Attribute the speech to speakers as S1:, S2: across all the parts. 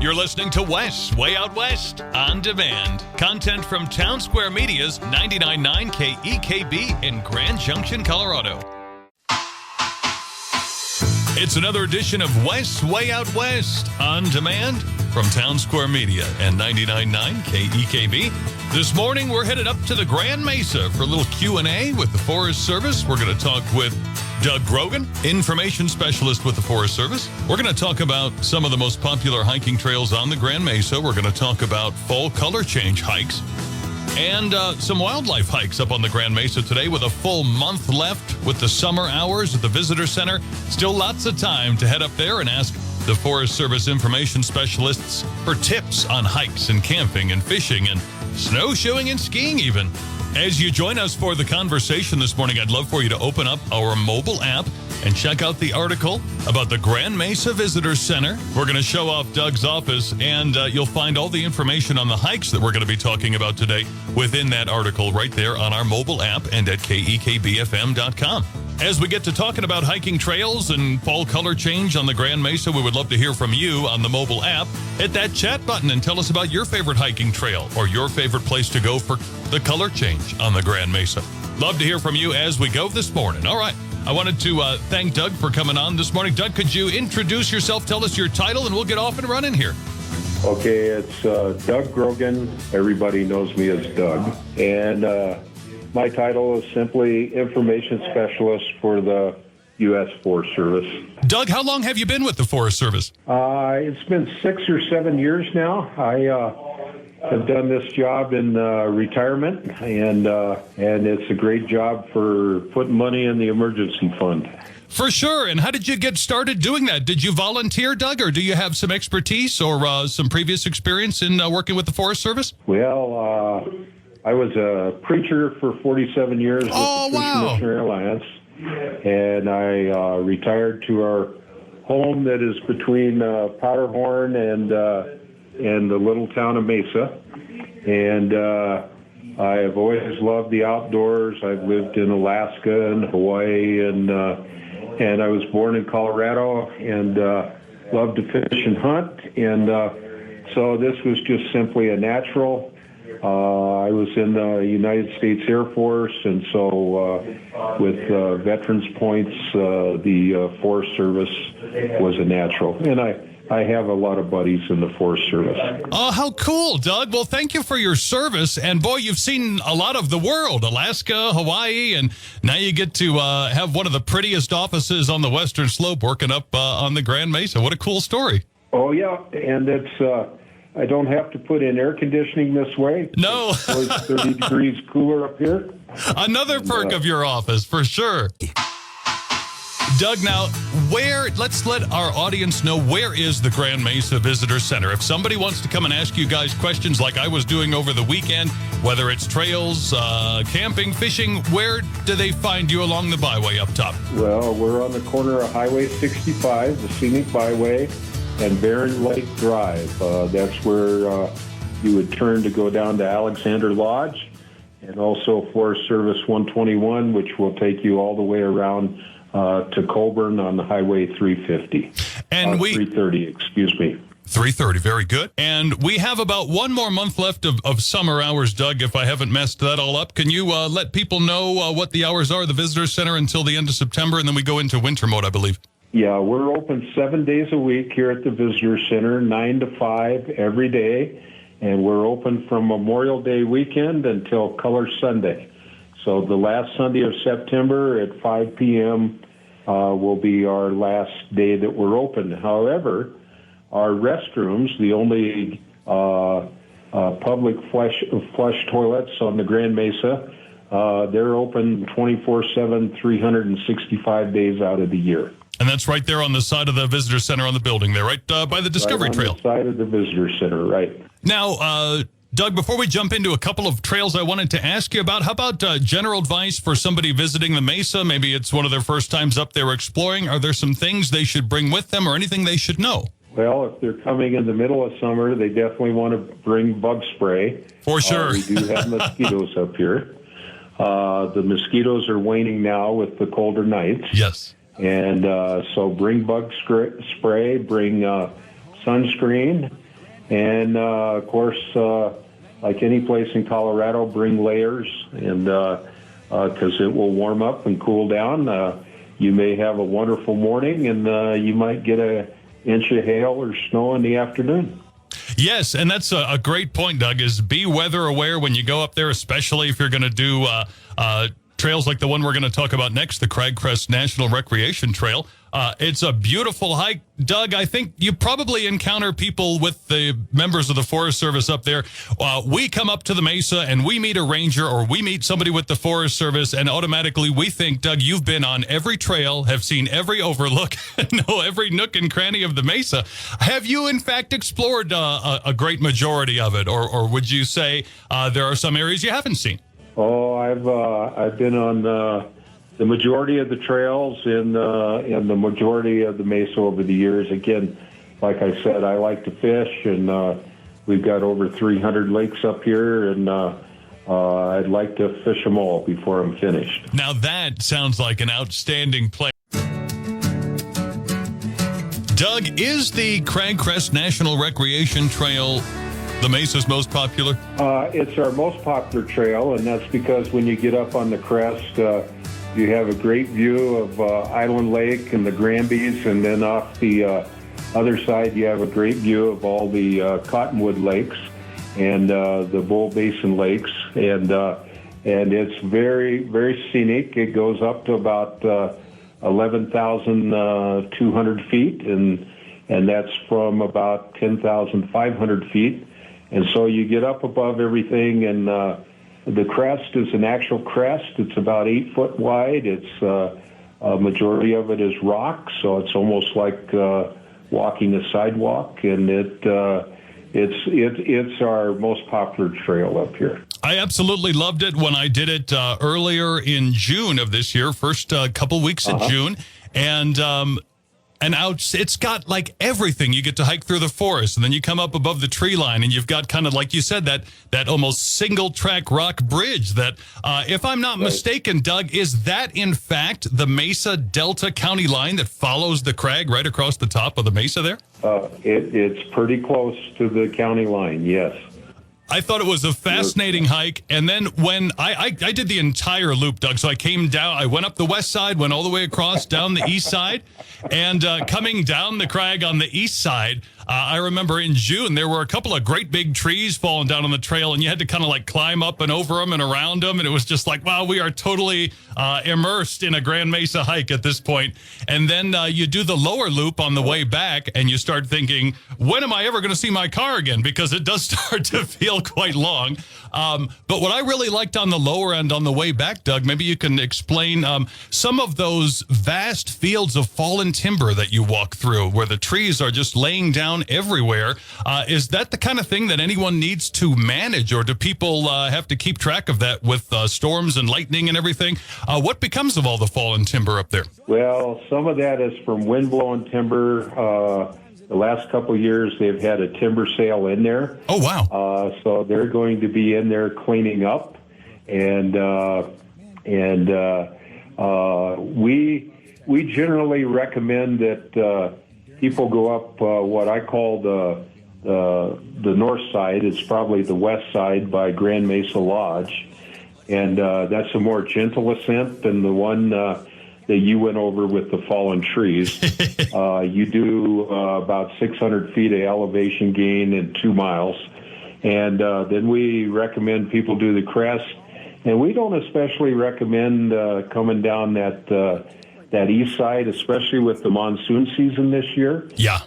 S1: You're listening to Wes Way Out West on demand. Content from Town Square Media's 99.9 KEKB in Grand Junction, Colorado. It's another edition of Wes Way Out West on demand from Town Square Media and 99.9 KEKB. This morning, we're headed up to the Grand Mesa for a little Q&A with the Forest Service. We're going to talk with Doug Grogan, information specialist with the Forest Service. We're going to talk about some of the most popular hiking trails on the Grand Mesa. We're going to talk about fall color change hikes and some wildlife hikes up on the Grand Mesa today with a full month left with the summer hours at the Visitor Center. Still lots of time to head up there and ask the Forest Service information specialists for tips on hikes and camping and fishing and snowshoeing and skiing even. As you join us for the conversation this morning, I'd love for you to open up our mobile app and check out the article about the Grand Mesa Visitor Center. We're going to show off Doug's office, and you'll find all the information on the hikes that we're going to be talking about today within that article right there on our mobile app and at KEKBFM.com. As we get to talking about hiking trails and fall color change on the Grand Mesa, we would love to hear from you on the mobile app. Hit that chat button and tell us about your favorite hiking trail or your favorite place to go for the color change on the Grand Mesa. Love to hear from you as we go this morning. All right. I wanted to thank Doug for coming on this morning. Doug, could you introduce yourself, tell us your title, and we'll get off and running here.
S2: Okay, it's Doug Grogan. Everybody knows me as Doug. And my title is simply Information Specialist for the U.S. Forest Service.
S1: Doug, how long have you been with the Forest Service?
S2: It's been 6 or 7 years now. I have done this job in retirement, and it's a great job for putting money in the emergency fund.
S1: For sure. And how did you get started doing that? Did you volunteer, Doug, or do you have some expertise or some previous experience in working with the Forest Service?
S2: Well, I was a preacher for 47 years with the Christian Missionary Alliance, and I retired to our home that is between Powderhorn and the little town of Mesa. And I have always loved the outdoors. I've lived in Alaska and Hawaii, and I was born in Colorado and loved to fish and hunt. And so this was just simply a natural. I was in the United States Air Force, and so with Veterans Points, the Forest Service was a natural. And I have a lot of buddies in the Forest Service.
S1: Oh, how cool, Doug. Well, thank you for your service. And boy, you've seen a lot of the world, Alaska, Hawaii, and now you get to have one of the prettiest offices on the Western Slope working up on the Grand Mesa. What a cool story.
S2: Oh, yeah. And it's... I don't have to put in air conditioning this way.
S1: No.
S2: It's 30 degrees cooler up here.
S1: Another perk of your office, for sure. Doug, now, let's let our audience know, where is the Grand Mesa Visitor Center? If somebody wants to come and ask you guys questions like I was doing over the weekend, whether it's trails, camping, fishing, where do they find you along the byway up top?
S2: Well, we're on the corner of Highway 65, the scenic byway, and Barron Lake Drive. That's where you would turn to go down to Alexander Lodge, and also Forest Service 121, which will take you all the way around to Colburn on the Highway 350.
S1: And
S2: 330, excuse me.
S1: 3:30, very good. And we have about one more month left of summer hours, Doug, if I haven't messed that all up. Can you let people know what the hours are at the Visitor Center until the end of September, and then we go into winter mode, I believe?
S2: Yeah, we're open 7 days a week here at the Visitor Center, 9 to 5 every day, and we're open from Memorial Day weekend until Color Sunday. So the last Sunday of September at 5 p.m. Will be our last day that we're open. However, our restrooms, the only public flush toilets on the Grand Mesa, they're open 24/7, 365 days out of the year.
S1: And that's right there on the side of the Visitor Center on the building there, right by the Discovery Trail.
S2: On the side of the Visitor Center, right.
S1: Now, Doug, before we jump into a couple of trails I wanted to ask you about, how about general advice for somebody visiting the Mesa? Maybe it's one of their first times up there exploring. Are there some things they should bring with them or anything they should know?
S2: Well, if they're coming in the middle of summer, they definitely want to bring bug spray.
S1: For sure.
S2: We do have mosquitoes up here. The mosquitoes are waning now with the colder nights.
S1: Yes.
S2: And so bring bug spray, bring sunscreen, And, of course, like any place in Colorado, bring layers, and because it will warm up and cool down. You may have a wonderful morning, and you might get an inch of hail or snow in the afternoon.
S1: Yes, and that's a great point, Doug, is be weather aware when you go up there, especially if you're going to do trails like the one we're going to talk about next, the Cragcrest National Recreation Trail. It's a beautiful hike. Doug, I think you probably encounter people with the members of the Forest Service up there. We come up to the mesa and we meet a ranger or we meet somebody with the Forest Service, and automatically we think, Doug, you've been on every trail, have seen every overlook, know every nook and cranny of the mesa. Have you, in fact, explored a great majority of it, or would you say there are some areas you haven't seen?
S2: Oh, I've been on the majority of the trails and the majority of the mesa over the years. Again, like I said, I like to fish, and we've got over 300 lakes up here, and I'd like to fish them all before I'm finished.
S1: Now that sounds like an outstanding place. Doug, is the Cragcrest National Recreation Trail the Mesa's most popular?
S2: It's our most popular trail, and that's because when you get up on the crest, you have a great view of Island Lake and the Granbys, and then off the other side, you have a great view of all the Cottonwood Lakes and the Bull Basin Lakes, and it's very, very scenic. It goes up to about 11,200 feet, and that's from about 10,500 feet. And so you get up above everything, and the crest is an actual crest. It's about 8 foot wide. It's a majority of it is rock, so it's almost like walking a sidewalk, and it's our most popular trail up here.
S1: I absolutely loved it when I did it earlier in June of this year, first couple weeks in June, and out, it's got like everything. You get to hike through the forest, and then you come up above the tree line, and you've got kind of, like you said, that almost single track rock bridge that, if I'm not mistaken, Doug, is that in fact the Mesa Delta County line that follows the crag right across the top of the mesa there?
S2: It's pretty close to the county line, yes.
S1: I thought it was a fascinating hike. And then when I did the entire loop, Doug, so I came down, I went up the west side, went all the way across down the east side, and coming down the crag on the east side, I remember in June, there were a couple of great big trees falling down on the trail, and you had to kind of like climb up and over them and around them. And it was just like, wow, we are totally immersed in a Grand Mesa hike at this point. And then you do the lower loop on the way back, and you start thinking, when am I ever going to see my car again? Because it does start to feel quite long. But what I really liked on the lower end on the way back, Doug, maybe you can explain some of those vast fields of fallen timber that you walk through where the trees are just laying down everywhere. Is that the kind of thing that anyone needs to manage, or do people have to keep track of that with storms and lightning and everything? What becomes of all the fallen timber up there?
S2: Well, some of that is from wind-blown timber. The last couple of years, they've had a timber sale in there.
S1: Oh, wow.
S2: So they're going to be in there cleaning up. And we generally recommend that people go up what I call the north side. It's probably the west side by Grand Mesa Lodge. And that's a more gentle ascent than the one that you went over with the fallen trees. You do about 600 feet of elevation gain in 2 miles. And then we recommend people do the crest. And we don't especially recommend coming down that east side, especially with the monsoon season this year.
S1: Yeah.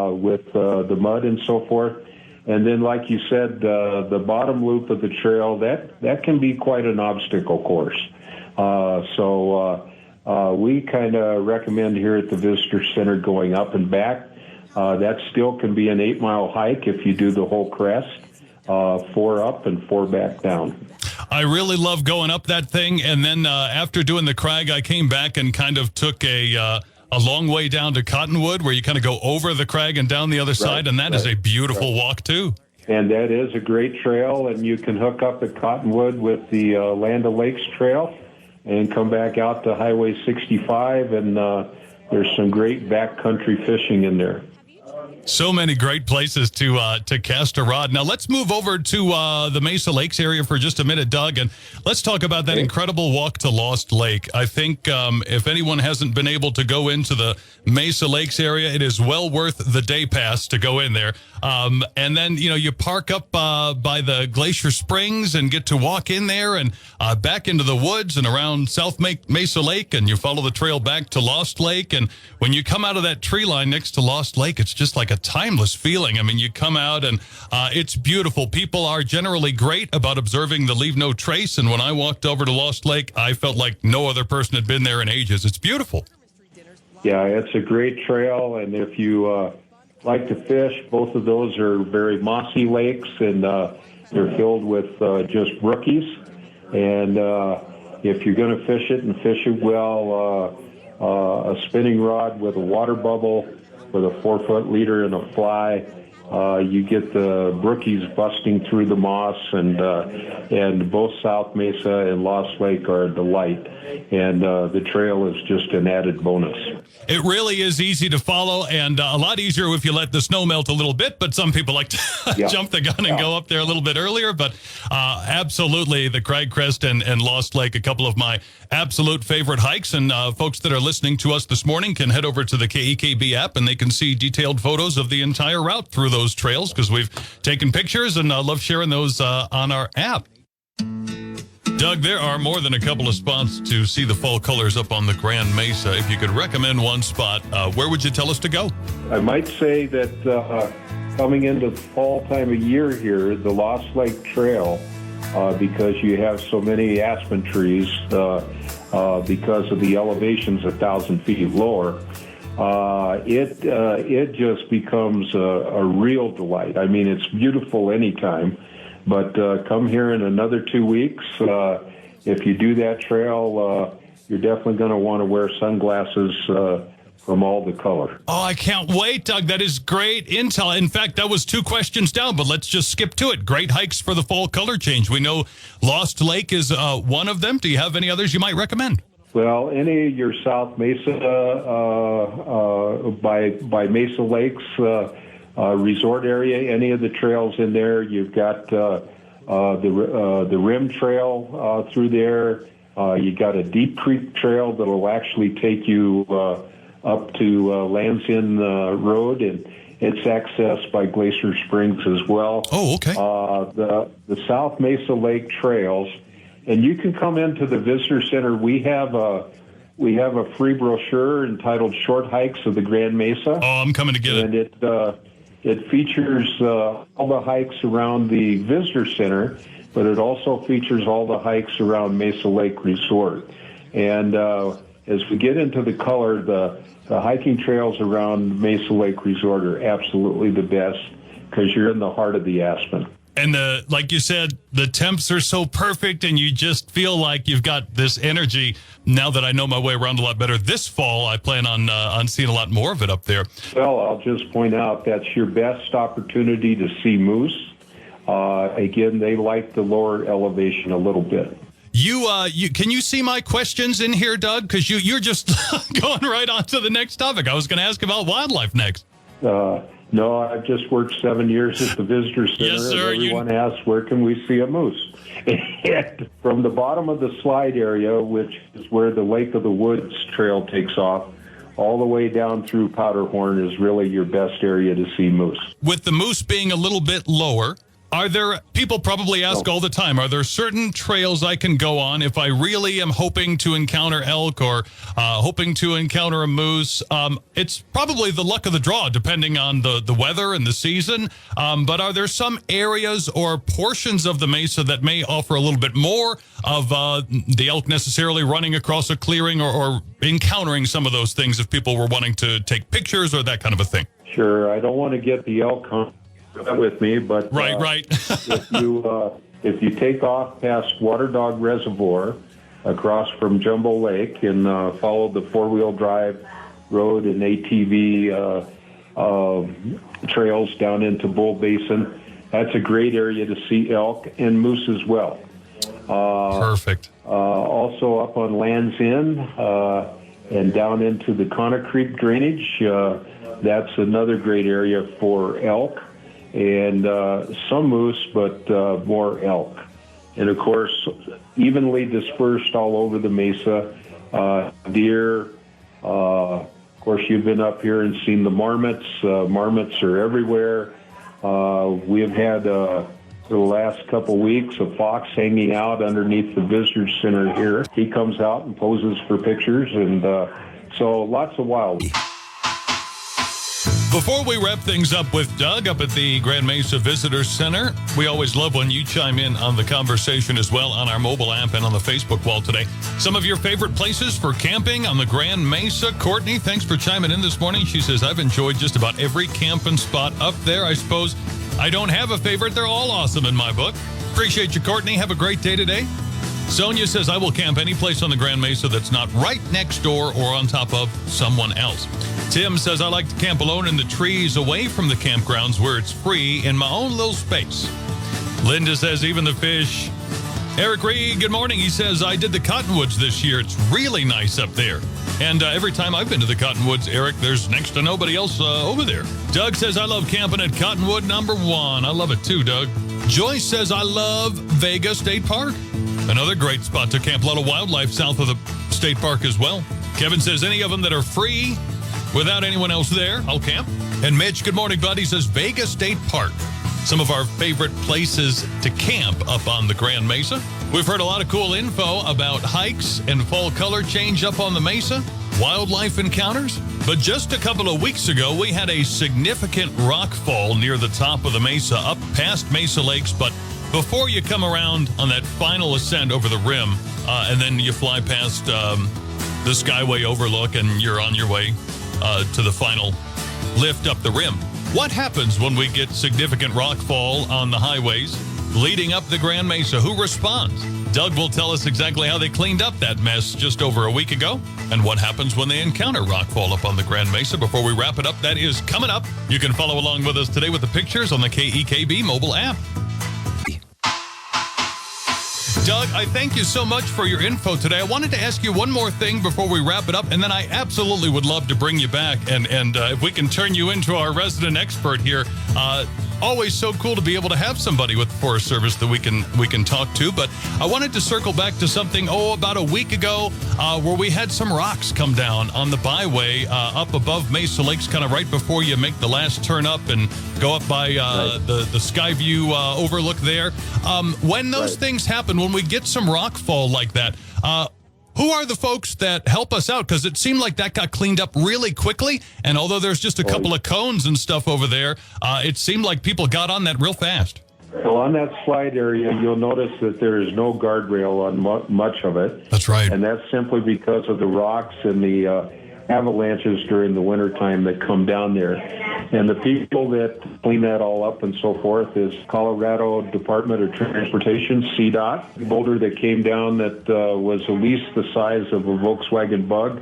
S2: With the mud and so forth. And then, like you said, the bottom loop of the trail, that can be quite an obstacle course. We kind of recommend here at the Visitor Center going up and back. That still can be an 8-mile hike if you do the whole crest, 4 up and 4 back down.
S1: I really love going up that thing, and then after doing the crag, I came back and kind of took a long way down to Cottonwood, where you kind of go over the crag and down the other side, and that is a beautiful walk, too.
S2: And that is a great trail, and you can hook up at Cottonwood with the Land O'Lakes Trail and come back out to Highway 65, and there's some great backcountry fishing in there.
S1: So many great places to cast a rod. Now let's move over to the Mesa Lakes area for just a minute, Doug, and let's talk about that incredible walk to Lost Lake. I think if anyone hasn't been able to go into the Mesa Lakes area, it is well worth the day pass to go in there. And then you park up by the Glacier Springs and get to walk in there and back into the woods and around South Mesa Lake, and you follow the trail back to Lost Lake. And when you come out of that tree line next to Lost Lake, it's just like a timeless feeling. I mean, you come out and it's beautiful. People are generally great about observing the leave no trace. And when I walked over to Lost Lake, I felt like no other person had been there in ages. It's beautiful.
S2: Yeah, it's a great trail. And if you like to fish, both of those are very mossy lakes, and they're filled with just brookies. And if you're going to fish it and fish it well, a spinning rod with a water bubble with a 4-foot leader and a fly, you get the brookies busting through the moss, and both South Mesa and Lost Lake are a delight, and the trail is just an added bonus.
S1: It really is easy to follow, and a lot easier if you let the snow melt a little bit, but some people like to jump the gun and go up there a little bit earlier. But absolutely, the Cragcrest and Lost Lake, a couple of my absolute favorite hikes. And folks that are listening to us this morning can head over to the KEKB app, and they can see detailed photos of the entire route through those trails, because we've taken pictures and love sharing those on our app. Doug, there are more than a couple of spots to see the fall colors up on the Grand Mesa. If you could recommend one spot, where would you tell us to go?
S2: I might say that coming into the fall time of year here, the Lost Lake Trail, because you have so many aspen trees, because of the elevations 1,000 feet lower, it just becomes a real delight. I mean, it's beautiful anytime. But come here in another 2 weeks. If you do that trail, you're definitely going to want to wear sunglasses from all the color.
S1: Oh, I can't wait, Doug. That is great intel. In fact, that was 2 questions down, but let's just skip to it. Great hikes for the fall color change. We know Lost Lake is one of them. Do you have any others you might recommend?
S2: Well, any of your South Mesa by Mesa Lakes resort area, any of the trails in there. You've got the Rim Trail through there. You got a Deep Creek Trail that'll actually take you up to Lands End Road, and it's accessed by Glacier Springs as well.
S1: Oh, okay.
S2: The South Mesa Lake Trails, and you can come into the Visitor Center. We have a free brochure entitled "Short Hikes of the Grand Mesa."
S1: Oh, I'm coming to get it.
S2: And it features all the hikes around the Visitor Center, but it also features all the hikes around Mesa Lake Resort. And as we get into the color, the hiking trails around Mesa Lake Resort are absolutely the best, because you're in the heart of the aspen.
S1: And like you said, the temps are so perfect, and you just feel like you've got this energy. Now that I know my way around a lot better this fall, I plan on seeing a lot more of it up there.
S2: Well, I'll just point out that's your best opportunity to see moose. Again, they like the lower elevation a little bit.
S1: You can you see my questions in here, Doug? Because you're just going right on to the next topic. I was going to ask about wildlife next.
S2: No, I've just worked 7 years at the Visitor Center.
S1: Yes, sir.
S2: And everyone asks, where can we see a moose? And from the bottom of the slide area, which is where the Lake of the Woods trail takes off, all the way down through Powderhorn is really your best area to see moose.
S1: With the moose being a little bit lower, are there, people probably ask all the time, are there certain trails I can go on if I really am hoping to encounter elk or hoping to encounter a moose? It's probably the luck of the draw, depending on the weather and the season. But are there some areas or portions of the mesa that may offer a little bit more of the elk necessarily running across a clearing or encountering some of those things if people were wanting to take pictures or that kind of a thing?
S2: Sure. I don't want to get the elk hunt with me, but
S1: right.
S2: if you take off past Water Dog Reservoir across from Jumbo Lake and follow the 4-wheel drive road and ATV trails down into Bull Basin, that's a great area to see elk and moose as well.
S1: Perfect.
S2: Also up on Lands End and down into the Connor Creek drainage, that's another great area for elk and some moose, but more elk. And, of course, evenly dispersed all over the mesa, deer. Of course, you've been up here and seen the marmots. Marmots are everywhere. We have had, for the last couple weeks, a fox hanging out underneath the visitor center here. He comes out and poses for pictures, and so lots of wild.
S1: Before we wrap things up with Doug up at the Grand Mesa Visitor Center, we always love when you chime in on the conversation as well on our mobile app and on the Facebook wall today. Some of your favorite places for camping on the Grand Mesa. Courtney, thanks for chiming in this morning. She says, I've enjoyed just about every camping spot up there. I suppose I don't have a favorite. They're all awesome in my book. Appreciate you, Courtney. Have a great day today. Sonia says, I will camp any place on the Grand Mesa that's not right next door or on top of someone else. Tim says, I like to camp alone in the trees away from the campgrounds where it's free in my own little space. Linda says, even the fish. Eric Reed, good morning. He says, I did the Cottonwoods this year. It's really nice up there. And every time I've been to the Cottonwoods, Eric, there's next to nobody else over there. Doug says, I love camping at Cottonwood #1. I love it too, Doug. Joyce says, I love Vega State Park. Another great spot to camp. A lot of wildlife south of the state park as well. Kevin says, any of them that are free without anyone else there, I'll camp. And Mitch, good morning, buddy, says Vega State Park. Some of our favorite places to camp up on the Grand Mesa. We've heard a lot of cool info about hikes and fall color change up on the Mesa, wildlife encounters. But just a couple of weeks ago, we had a significant rock fall near the top of the Mesa, up past Mesa Lakes. But before you come around on that final ascent over the rim, and then you fly past the Skyway overlook and you're on your way to the final lift up the rim. What happens when we get significant rock fall on the highways leading up the Grand Mesa? Who responds? Doug will tell us exactly how they cleaned up that mess just over a week ago and what happens when they encounter rockfall up on the Grand Mesa. Before we wrap it up, that is coming up. You can follow along with us today with the pictures on the KEKB mobile app. Doug, I thank you so much for your info today. I wanted to ask you one more thing before we wrap it up, and then I absolutely would love to bring you back, and if we can turn you into our resident expert here. Always so cool to be able to have somebody with the Forest Service that we can talk to. But I wanted to circle back to something, about a week ago, where we had some rocks come down on the byway up above Mesa Lakes, kind of right before you make the last turn up and go up by the Skyview overlook there. When those things happen, when we get some rock fall like that, who are the folks that help us out? Because it seemed like that got cleaned up really quickly. And although there's just a couple of cones and stuff over there, it seemed like people got on that real fast.
S2: Well, on that slide area, you'll notice that there is no guardrail on much of it.
S1: That's right.
S2: And that's simply because of the rocks and the avalanches during the wintertime that come down there. And the people that clean that all up and so forth is Colorado Department of Transportation, CDOT. The boulder that came down that was at least the size of a Volkswagen Bug.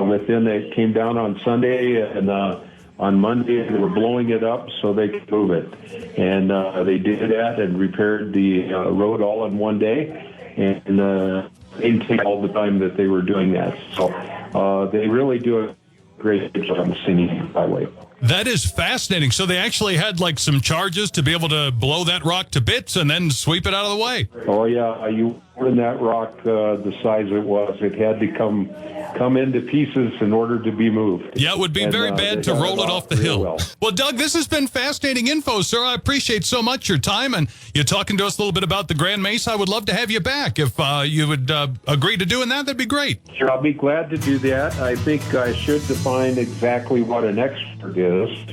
S2: Within it came down on Sunday, and on Monday they were blowing it up so they could move it. And they did that and repaired the road all in one day. And maintained all the time that they were doing that. So they really do a great job on the scenic highway.
S1: That is fascinating. So they actually had like some charges to be able to blow that rock to bits and then sweep it out of the way.
S2: Oh yeah, you in that rock the size it was, it had to come into pieces in order to be moved.
S1: Yeah, it would be very bad to roll it off the hill. Well, Doug, this has been fascinating info, sir. I appreciate so much your time and you talking to us a little bit about the Grand Mesa. I would love to have you back. If you would agree to doing that, that'd be great.
S2: Sure, I'll be glad to do that. I think I should define exactly what an expert is.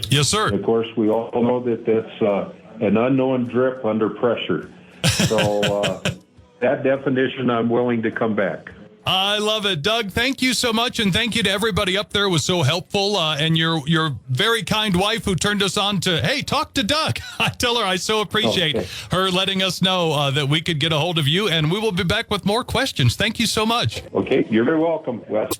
S1: Yes, sir.
S2: And of course, we all know that that's an unknown drip under pressure. So that definition, I'm willing to come back.
S1: I love it. Doug, thank you so much, and thank you to everybody up there. It was so helpful, and your very kind wife who turned us on to, hey, talk to Doug. I tell her I so appreciate her letting us know that we could get a hold of you, and we will be back with more questions. Thank you so much.
S2: Okay, you're very welcome, Wes.